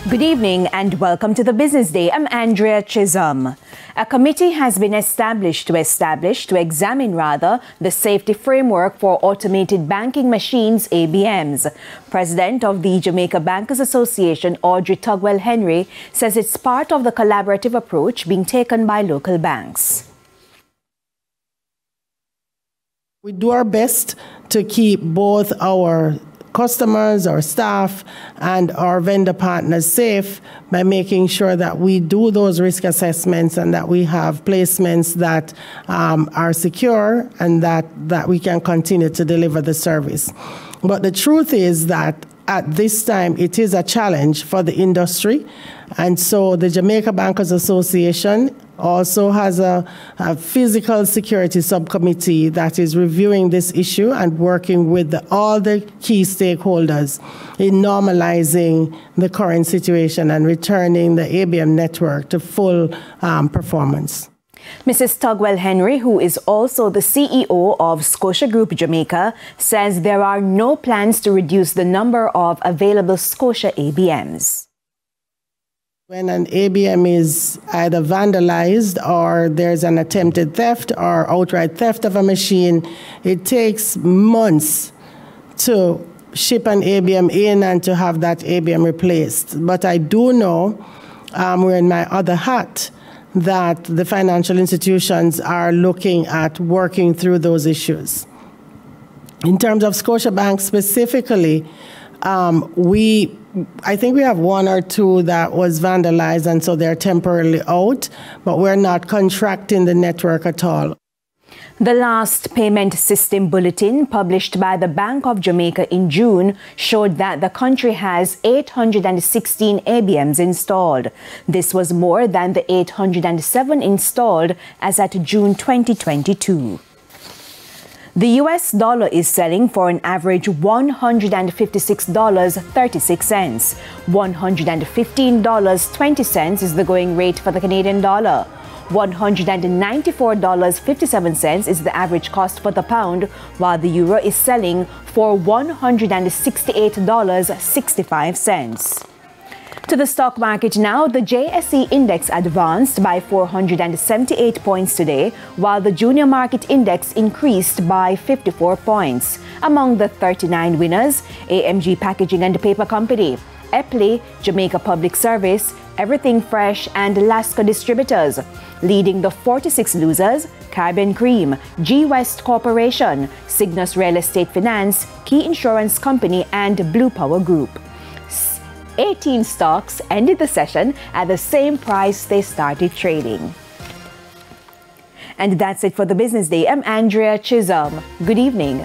Good evening and welcome to the Business Day. I'm Andrea Chisholm. A committee has been established to examine the safety framework for automated banking machines, ABMs. President of the Jamaica Bankers Association, Audrey Tugwell Henry, says it's part of the collaborative approach being taken by local banks. We do our best to keep both our customers, our staff, and our vendor partners safe by making sure that we do those risk assessments and that we have placements that are secure and that we can continue to deliver the service. But the truth is that at this time, it is a challenge for the industry. And so the Jamaica Bankers Association also has a physical security subcommittee that is reviewing this issue and working with all the key stakeholders in normalizing the current situation and returning the ABM network to full performance. Mrs. Tugwell Henry, who is also the CEO of Scotia Group Jamaica, says there are no plans to reduce the number of available Scotia ABMs. When an ABM is either vandalized or there's an attempted theft or outright theft of a machine, it takes months to ship an ABM in and to have that ABM replaced. But I do know, wearing my other hat, that the financial institutions are looking at working through those issues. In terms of Scotiabank specifically, I think we have one or two that was vandalized, and so they're temporarily out, but we're not contracting the network at all. The last payment system bulletin published by the Bank of Jamaica in June showed that the country has 816 ABMs installed. This was more than the 807 installed as at June 2022. The US dollar is selling for an average $156.36. $115.20 is the going rate for the Canadian dollar. $194.57 is the average cost for the pound, while the euro is selling for $168.65. To the stock market now, the JSE index advanced by 478 points today, while the junior market index increased by 54 points. Among the 39 winners, AMG Packaging and Paper Company, Epley, Jamaica Public Service, Everything Fresh, and Lasco Distributors. Leading the 46 losers, Caribbean Cream, G West Corporation, Cygnus Real Estate Finance, Key Insurance Company, and Blue Power Group. 18 stocks ended the session at the same price they started trading. And that's it for the Business Day. I'm Andrea Chisholm. Good evening.